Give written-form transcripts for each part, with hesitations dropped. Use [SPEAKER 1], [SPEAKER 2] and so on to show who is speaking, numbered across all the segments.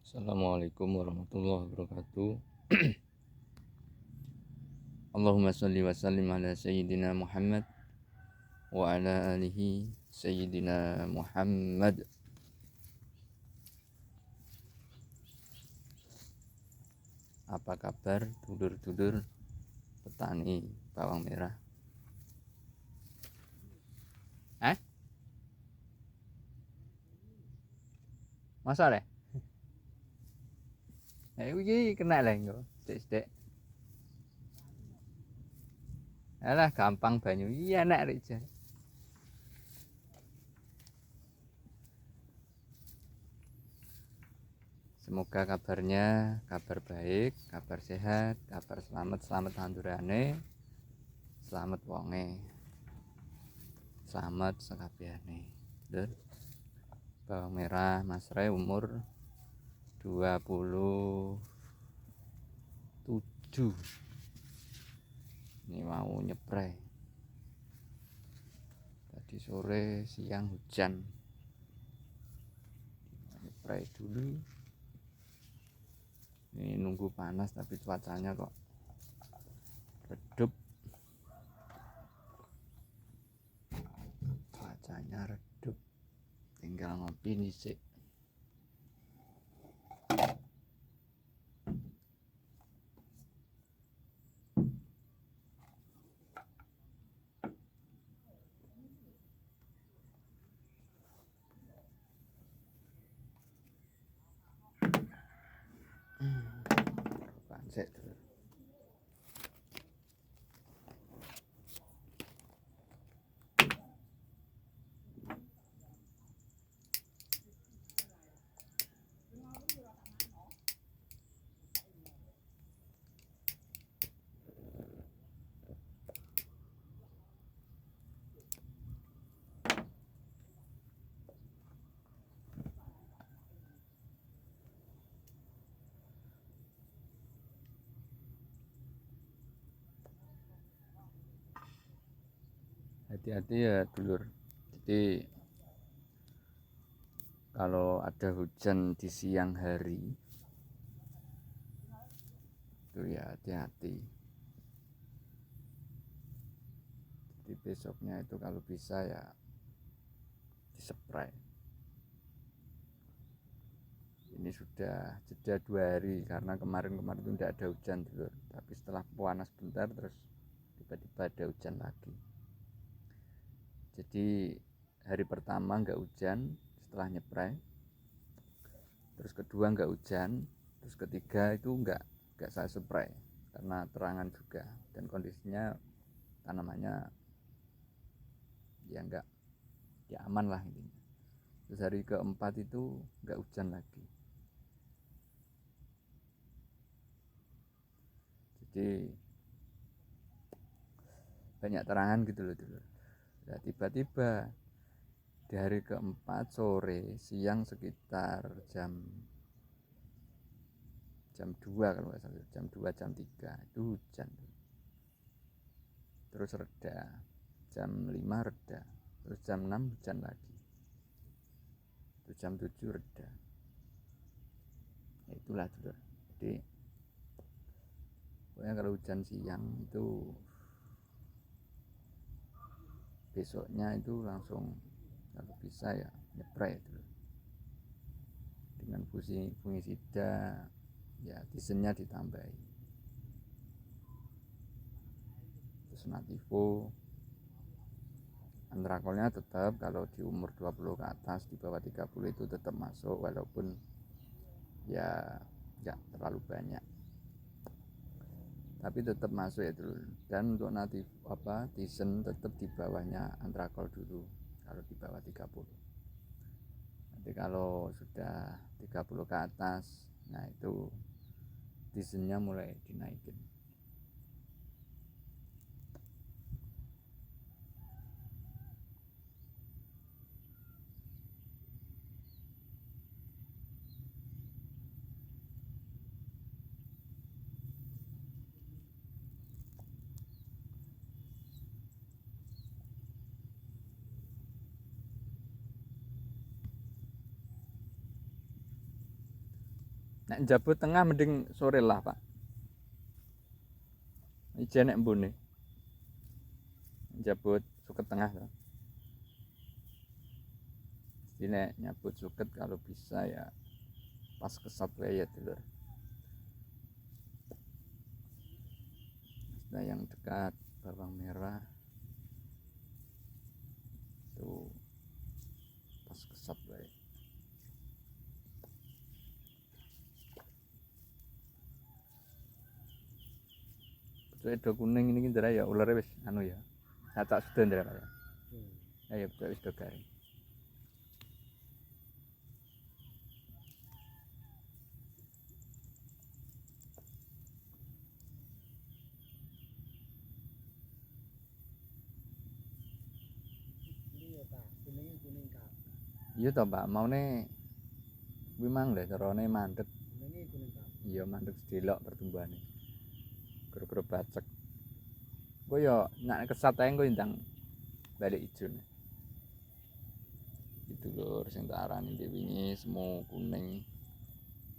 [SPEAKER 1] Assalamualaikum warahmatullahi wabarakatuh. Allahumma sholli wa sallim ala sayyidina Muhammad wa ala alihi sayyidina Muhammad. Apa kabar dulur-dulur petani bawang merah? Masa le? Iki kena le engko, sithik-sithik. Alah gampang banyu. Iya enak rek jan. Semoga kabarnya kabar baik, kabar sehat, kabar selamat tandurane, selamat wonge, selamat sekabehane. Lur, bawang merah Mas Re umur 27. Ini mau nyepray. Tadi sore siang hujan. Nyepray dulu. Ini nunggu panas tapi cuacanya kok redup. Cuacanya redup. Tinggal ngopi nisik. Pansek dulu. Hati-hati ya dulur. Jadi kalau ada hujan di siang hari itu ya hati-hati. Jadi besoknya itu kalau bisa ya disepray. Ini sudah jeda 2 hari karena kemarin itu tidak ada hujan dulur. Tapi setelah panas bentar terus tiba-tiba ada hujan lagi. Jadi hari pertama nggak hujan setelah nyepray, terus kedua nggak hujan, terus ketiga itu nggak saya spray karena terangan juga dan kondisinya tanamannya ya nggak ya aman lah intinya. Terus hari keempat itu nggak hujan lagi. Jadi banyak terangan gitu loh dulu. Nah, tiba-tiba di hari keempat sore siang sekitar jam 2 kalau nggak salah, jam 2 jam 3 itu hujan. Terus reda, jam 5 reda, terus jam 6 hujan lagi, terus jam 7 reda. Ya itulah dulu. Jadi pokoknya kalau hujan siang itu besoknya itu langsung kalau bisa ya nyepray itu dengan fungisida ya, tisennya ditambahi, terus Nativo. Antrakolnya tetap kalau di umur 20 ke atas, di bawah 30 itu tetap masuk walaupun ya nggak terlalu banyak, tapi tetap masuk ya dulu. Dan untuk tisen tetap di bawahnya antrakol dulu kalau di bawah 30. Nanti kalau sudah 30 ke atas, nah itu tisennya mulai dinaikin. Nek njabut tengah mending sore lah Pak, ijen nek mbune njabut suket tengah tuh. Jadi nek nyabut suket kalau bisa ya pas kesat wae ya dulur. Nah yang dekat bawang merah tuh pas kesat wae. Betul do kuning ini kira ya ularnya wis anu ya. Cacak sudah ndra Pak. Ya betul wis do garing. Iya toh Pak, maune kuwi mang lho carane mandeg. Iya mandeg sedelok pertumbuhane. Gro-gro bacek. Kok ya nek kesat ae engko ndang balik ijo. Itu lur sing tak arani wingi semu kuning.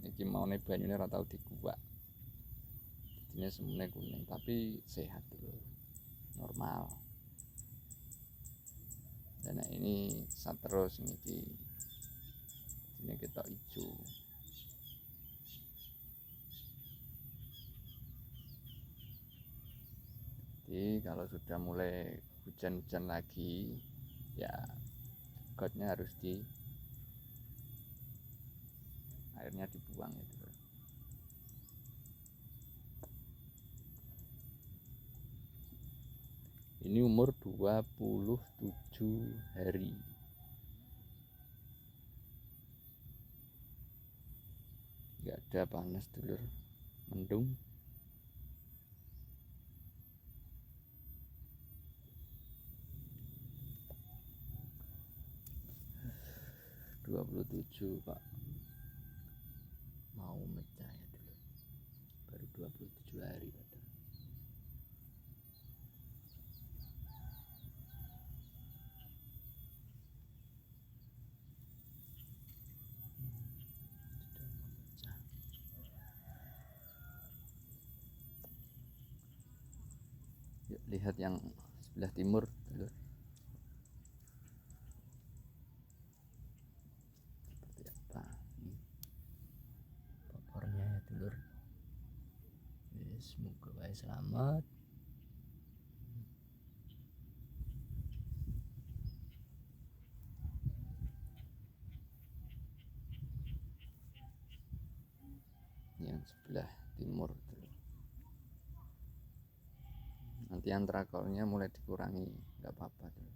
[SPEAKER 1] Iki maune banyune ora tau dikuwak. Dadine semune kuning tapi sehat lur. Normal. Dan ini kesat terus niki. Ini ketok ijo. Jadi kalau sudah mulai hujan-hujan lagi ya gotnya harus airnya dibuang gitu. Ini umur 27 hari. Gak ada panas dulur, mendung. (27) Pak, mau mecah ya dulu, baru 27 hari padahal. Sudah mau mecah. Yuk lihat yang sebelah timur dulu. Dulur, semoga baik selamat. Yang sebelah timur dulu. Nanti antrakolnya mulai dikurangi, nggak apa-apa dulu.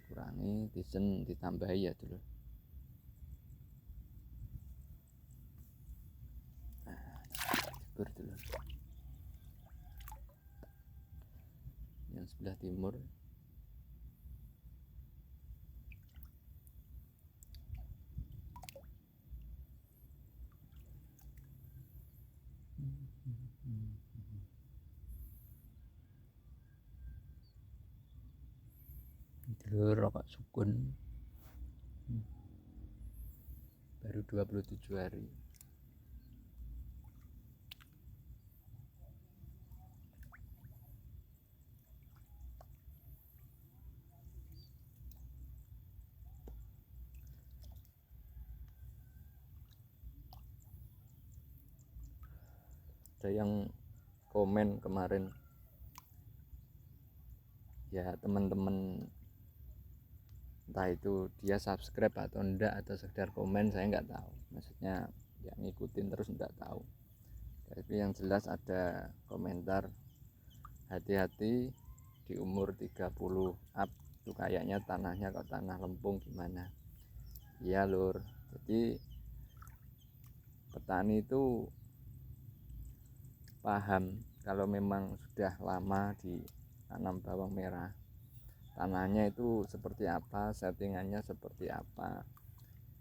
[SPEAKER 1] Dikurangi, tizen ditambahi ya dulu. Dulu. Yang sebelah timur dulu rokok sukun baru 27 hari. Ada yang komen kemarin ya, teman-teman entah itu dia subscribe atau enggak atau sekedar komen, saya nggak tahu, maksudnya ya ngikutin terus enggak tahu. Tapi yang jelas ada komentar, hati-hati di umur 30 up itu kayaknya tanahnya kok tanah lempung gimana. Iya lur, jadi petani itu paham kalau memang sudah lama ditanam bawang merah, tanahnya itu seperti apa, settingannya seperti apa,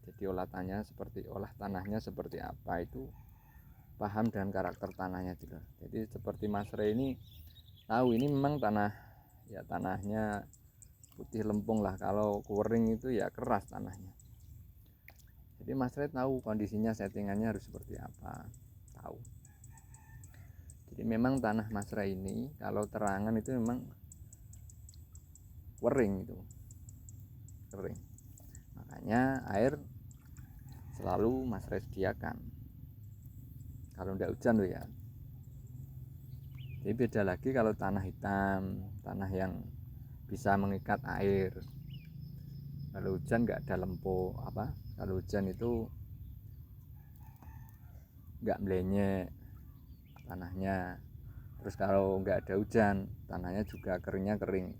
[SPEAKER 1] jadi olah tanahnya seperti apa, itu paham dengan karakter tanahnya juga. Jadi seperti Mas Rey ini tahu ini memang tanahnya putih lempung lah, kalau kering itu ya keras tanahnya. Jadi Mas Ray tahu kondisinya, settingannya harus seperti apa, tahu. Jadi memang tanah Mas Ray ini kalau terangan itu memang kering itu, kering. Makanya air selalu Mas Ray sediakan kalau tidak hujan loh ya. Jadi beda lagi kalau tanah hitam, tanah yang bisa mengikat air. Kalau hujan nggak ada lempo apa, kalau hujan itu nggak melenyek tanahnya. Terus kalau nggak ada hujan, tanahnya juga keringnya kering,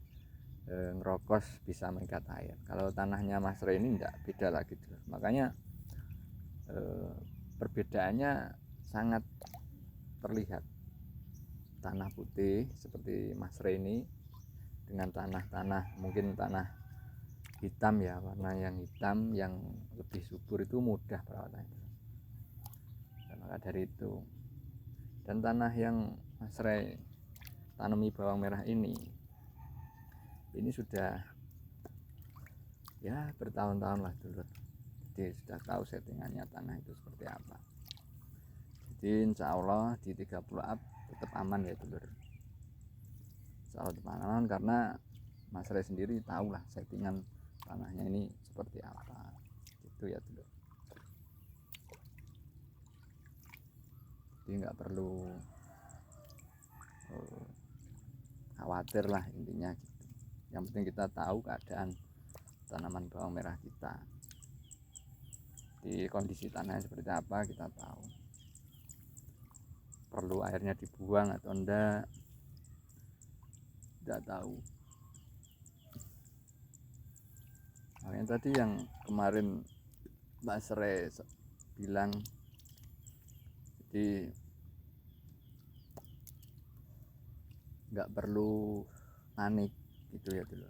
[SPEAKER 1] ngerokos, bisa mengikat air. Kalau tanahnya Mas Ray ini nggak, beda lagi tuh. Makanya perbedaannya sangat terlihat. Tanah putih seperti Mas Ray ini dengan tanah-tanah mungkin tanah hitam ya, warna yang hitam yang lebih subur itu mudah perawatannya. Dan maka dari itu, dan tanah yang Mas Ray tanami bawang merah ini sudah ya bertahun-tahun lah dulu. Jadi sudah tahu settingannya tanah itu seperti apa. Jadi insya Allah di 30 up tetap aman ya dulur. Insya Allah tetap aman karena Mas Ray sendiri tahu lah settingan tanahnya ini seperti apa. Gitu ya dulur. Jadi nggak perlu khawatir lah intinya gitu. Yang penting kita tahu keadaan tanaman bawang merah kita, di kondisi tanahnya seperti apa kita tahu, perlu airnya dibuang atau enggak, tidak tahu. Makanya tadi yang kemarin Mbak Sere bilang, jadi nggak perlu panik gitu ya dulu.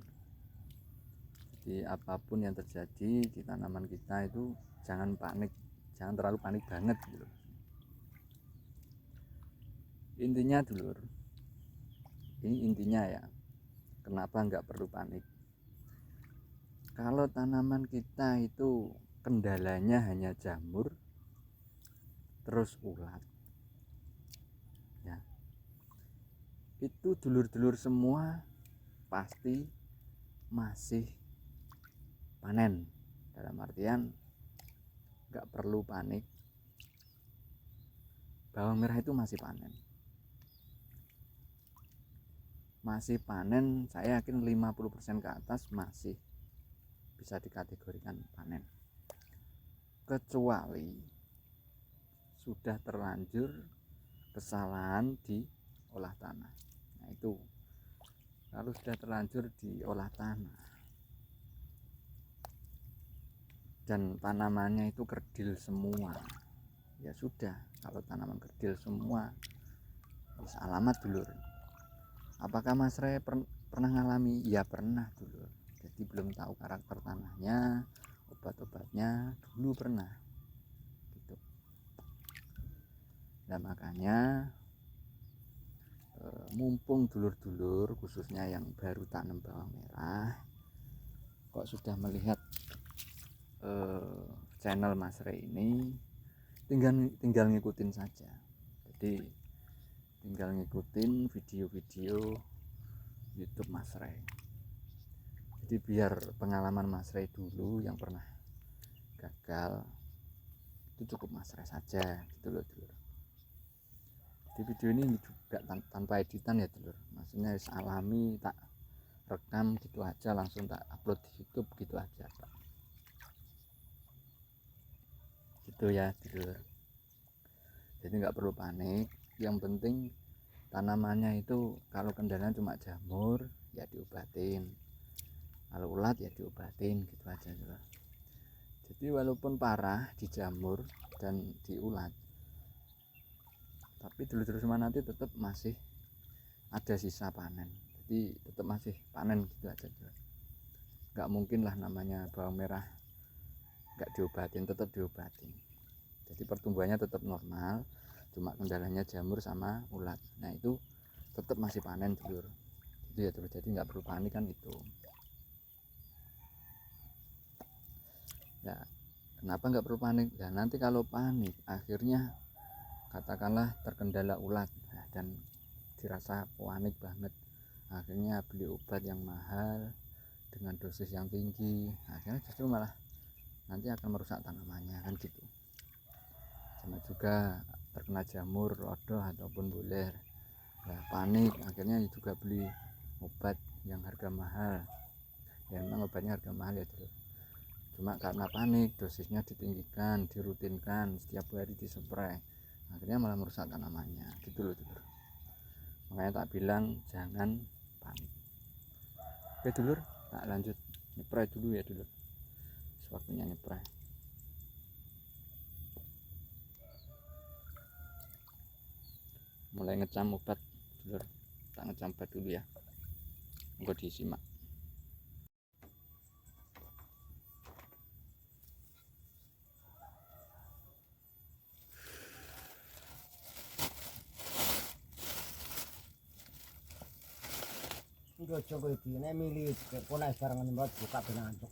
[SPEAKER 1] Jadi apapun yang terjadi di tanaman kita itu jangan panik, jangan terlalu panik banget gitu. Intinya dulur, ini intinya ya, kenapa nggak perlu panik. Kalau tanaman kita itu kendalanya hanya jamur terus ulat ya, itu dulur-dulur semua pasti masih panen. Dalam artian nggak perlu panik, bawang merah itu masih panen. Masih panen, saya yakin 50% ke atas masih bisa dikategorikan panen. Kecuali sudah terlanjur kesalahan di olah tanah. Nah itu, kalau sudah terlanjur di olah tanah dan tanamannya itu kerdil semua, ya sudah. Kalau tanaman kerdil semua, bisa alamat dulur. Apakah Mas Ray pernah ngalami? Ya pernah dulur. Jadi belum tahu karakter tanahnya, obat-obatnya, dulu pernah gitu. Nah makanya mumpung dulur-dulur khususnya yang baru tanam bawang merah kok sudah melihat channel Mas Ray ini, tinggal ngikutin saja. Jadi tinggal ngikutin video-video YouTube Mas Ray. Jadi biar pengalaman Mas Ray dulu yang pernah gagal itu cukup Mas Ray saja gitu loh dulur. Di video ini juga tanpa editan ya dulur, maksudnya alami, tak rekam gitu aja, langsung tak upload di YouTube gitu aja Pak. Gitu ya dulur. Jadi nggak perlu panik, yang penting tanamannya itu kalau kendalanya cuma jamur ya diobatin, kalau ulat ya diobatin gitu aja dulur. Jadi walaupun parah di jamur dan di ulat, tapi dulur-dulur semua nanti tetap masih ada sisa panen. Jadi tetap masih panen gitu aja dulur. Nggak mungkin lah namanya bawang merah nggak diobatin, tetap diobatin. Jadi pertumbuhannya tetap normal, cuma kendalanya jamur sama ulat. Nah itu tetap masih panen dulur. Itu ya dulur, jadi nggak perlu panik kan itu. Nah Kenapa nggak perlu panik? Nah, nanti kalau panik akhirnya katakanlah terkendala ulat, nah, dan dirasa panik banget, akhirnya beli obat yang mahal dengan dosis yang tinggi, akhirnya justru malah nanti akan merusak tanamannya, kan gitu. Sama juga terkena jamur, rodoh ataupun bulir, nah, panik akhirnya juga beli obat yang harga mahal. Ya memang obatnya harga mahal ya dulu, cuma karena panik dosisnya ditinggikan, dirutinkan setiap hari dispray, akhirnya malah merusak tanamannya gitu loh dulur. Makanya tak bilang jangan panik. Oke dulur, tak lanjut nyepray dulu ya dulur, waktunya nyepray. Mulai ngecam obat dulur, tak ngecam obat dulu ya, enggak disimak.
[SPEAKER 2] Yo coba iki nek milih pola barengan mbot buka benar antuk.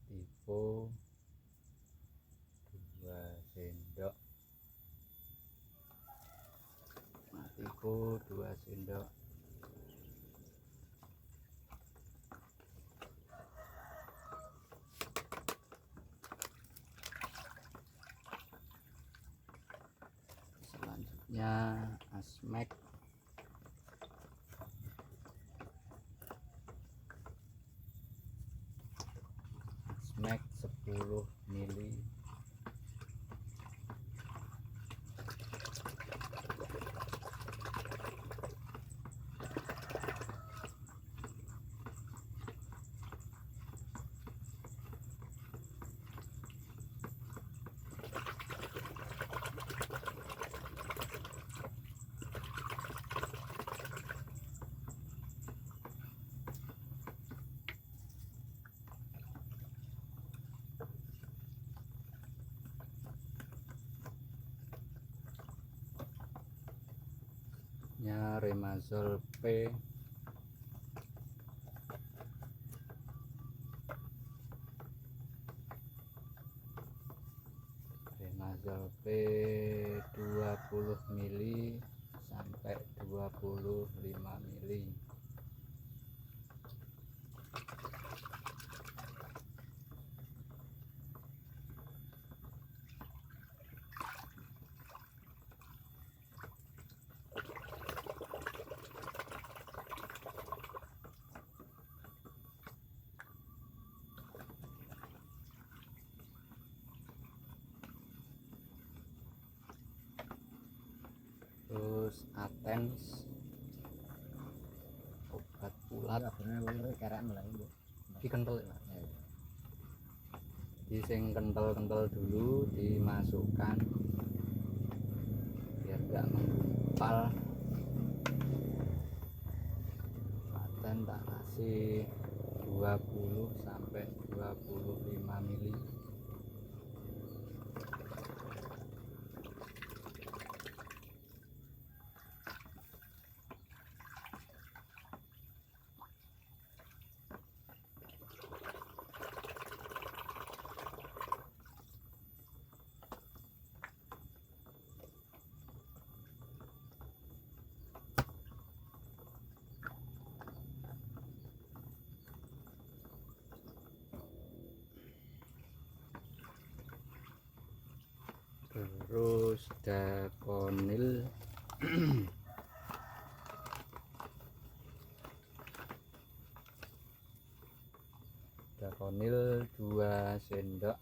[SPEAKER 1] Tipe 2 sendok, matiku 2 sendok, selanjutnya Asmek Asmek 10 mili, nya Remazol P, Remazol P 20 mili sampai 25 mili. Terus Atens obat ulat iki kental ya, di sing kental-kental dulu dimasukkan biar gak menggumpal. Aten tak kasih 20 sampai 25 mili. Terus Dakonil Dakonil 2 sendok,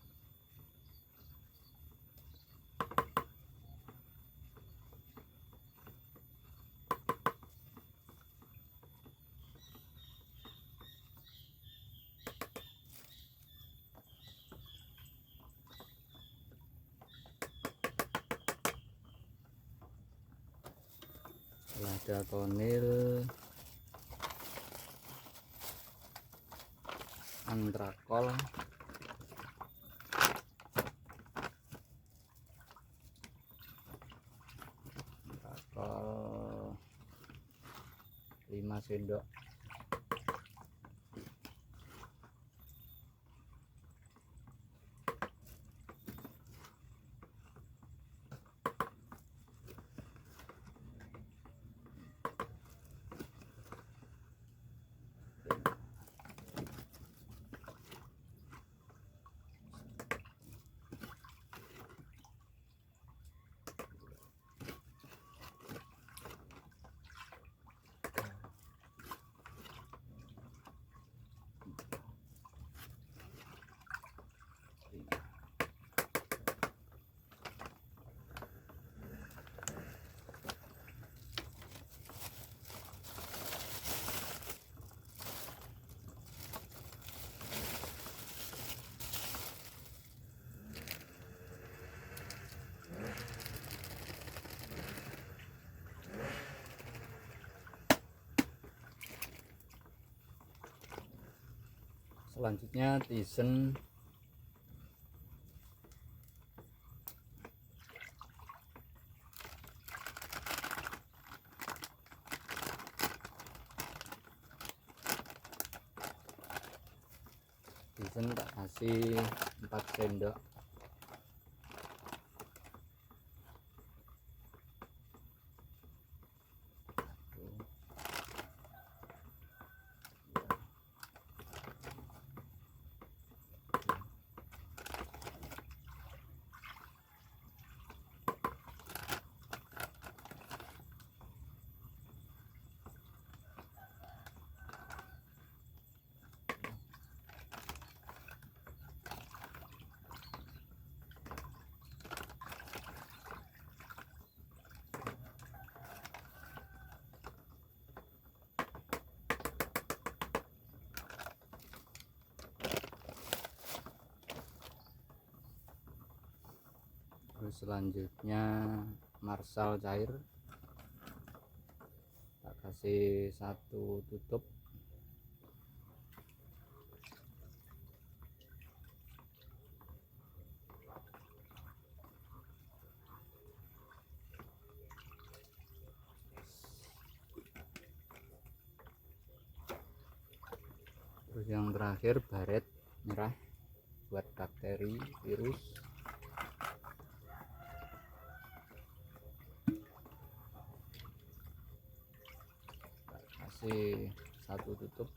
[SPEAKER 1] setelah Dakonil antrakol antrakol 5 sendok. Selanjutnya Tizen tak kasih 4 sendok. Terus selanjutnya Marshall cair tak kasih 1 tutup. Terus yang terakhir baret merah buat bakteri virus. Kasih 1 tutup.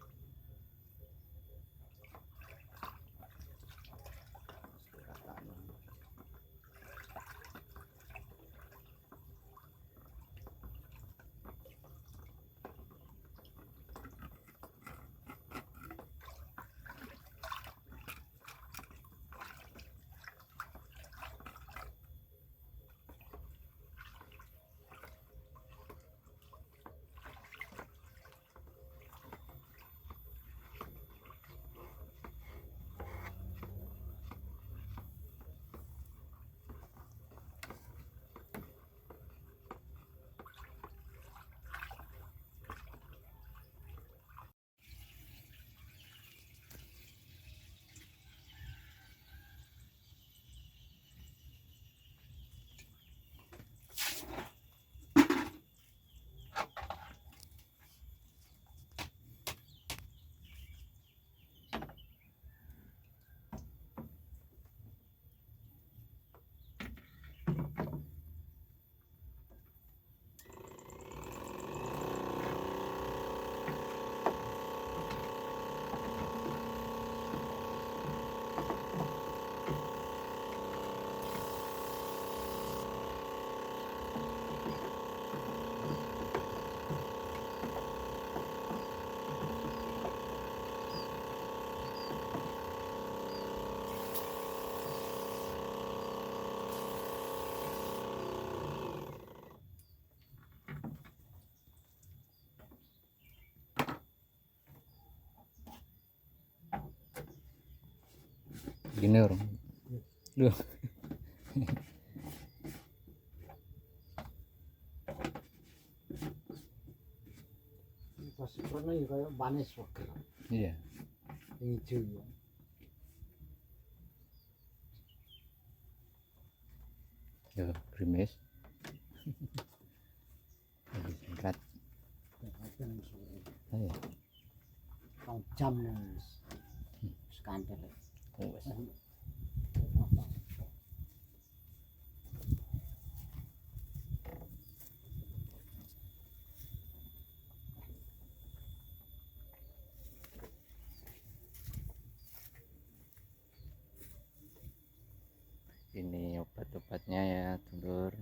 [SPEAKER 1] Gini orang. Duh.
[SPEAKER 2] Pas pernah ya kayak manis waktu.
[SPEAKER 1] Iya.
[SPEAKER 2] hijau ya.
[SPEAKER 1] Yo grimis. Lagi singkat.
[SPEAKER 2] Kadang sore.
[SPEAKER 1] Ayo.
[SPEAKER 2] Kang jam wis. Skandal.
[SPEAKER 1] Wes. Ini obat-obatnya ya, dulur.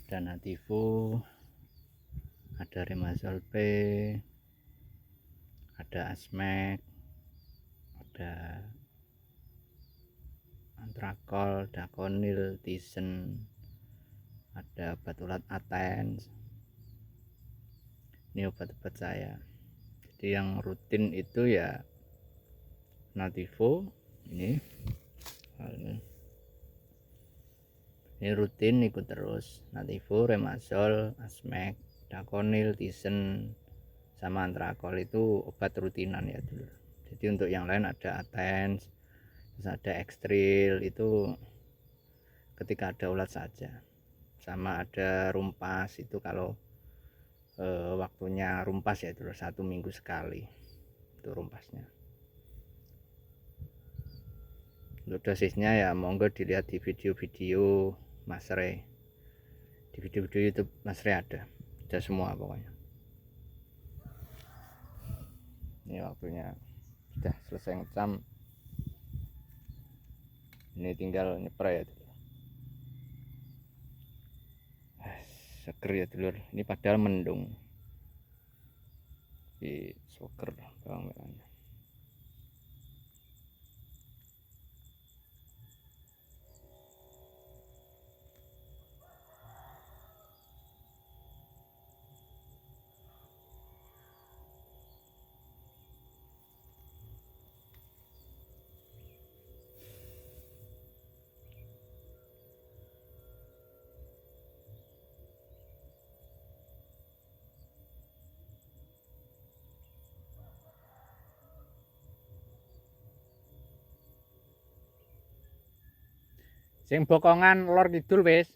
[SPEAKER 1] Ada Nativo, ada Remazol P, ada Asmek, ada Antrakol, Dakonil, Tisen, ada obat ulat Atens. Ini obat-obat saya. Jadi yang rutin itu ya Nativo ini rutin ikut terus. Nativo, Remazol, Asmek, Dakonil, Tisen, sama Antrakol itu obat rutinan ya dulu. Jadi untuk yang lain ada Atens, terus ada Ekstril, itu ketika ada ulat saja. Sama ada Rumpas, itu kalau waktunya Rumpas ya dulu, 1 minggu sekali itu Rumpasnya. Untuk dosisnya ya monggo dilihat di video-video Mas Re, di video-video YouTube Mas Re ada semua pokoknya. Ini waktunya sudah selesai ngecam, ini tinggal nyepray ya dulur. Seger ya dulur, ini padahal mendung di seger bawang merahnya. Sing bokongan lor kidul wis.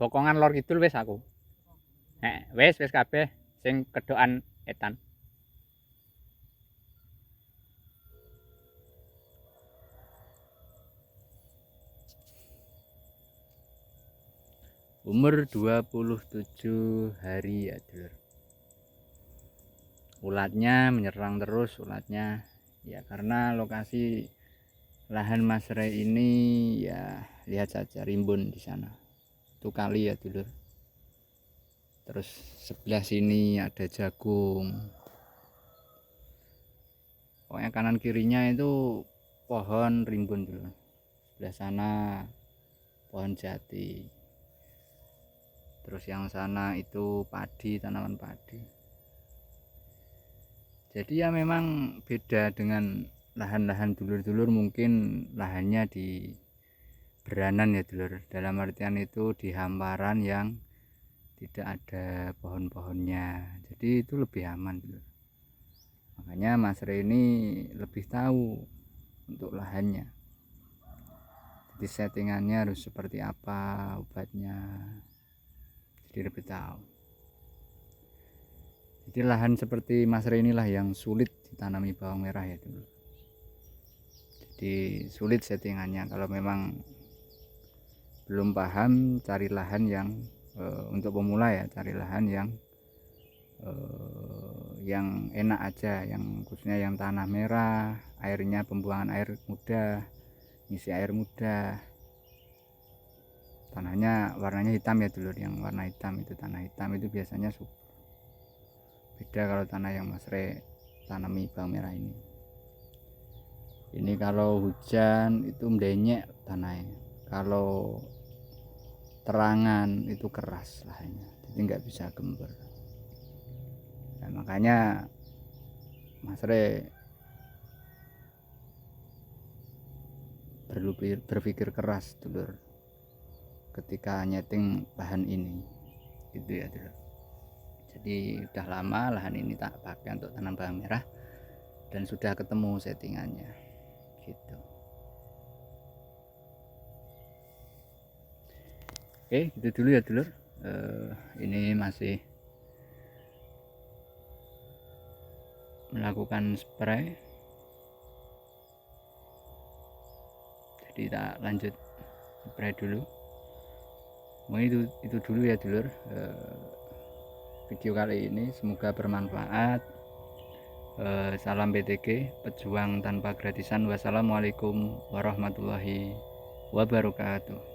[SPEAKER 1] Bokongan lor kidul wis aku. Wis kabeh sing kedokan etan. Umur 27 hari ya dulur. Ulatnya menyerang terus ulatnya ya, karena lokasi lahan Mas Re ini ya lihat saja rimbun di sana. Itu kali ya dulur. Terus sebelah sini ada jagung. Pokoknya kanan kirinya itu pohon rimbun dulu. Sebelah sana pohon jati. Terus yang sana itu padi, tanaman padi. Jadi ya memang beda dengan lahan-lahan dulur-dulur, mungkin lahannya di beranan ya dulur. Dalam artian itu di hamparan yang tidak ada pohon-pohonnya. Jadi itu lebih aman dulur. Makanya Mas Re ini lebih tahu untuk lahannya. Jadi settingannya harus seperti apa, obatnya. Jadi lebih tahu. Jadi lahan seperti Mas Re inilah yang sulit ditanami bawang merah ya dulu. Jadi sulit settingannya. Kalau memang belum paham, cari lahan yang untuk pemula ya, cari lahan yang enak aja, yang khususnya yang tanah merah, airnya pembuangan air mudah, ngisi air mudah. Tanahnya warnanya hitam ya dulur, yang warna hitam itu tanah hitam itu biasanya subur. Beda kalau tanah yang Mas Re tanami bawang merah ini. Ini kalau hujan itu mendenyek tanahnya, kalau terangan itu keras lahannya, jadi nggak bisa gembur. Nah, makanya Mas Re perlu berpikir keras dulur ketika nyeting bahan ini gitu ya dulur. Jadi udah lama lahan ini tak pakai untuk tanam bawang merah dan sudah ketemu settingannya gitu. Oke, itu dulu ya dulur. Ini masih melakukan spray, jadi tak lanjut spray dulu. Mungkin itu dulu ya dulur, video kali ini, semoga bermanfaat. Salam PTG, pejuang tanpa gratisan. Wassalamualaikum warahmatullahi wabarakatuh.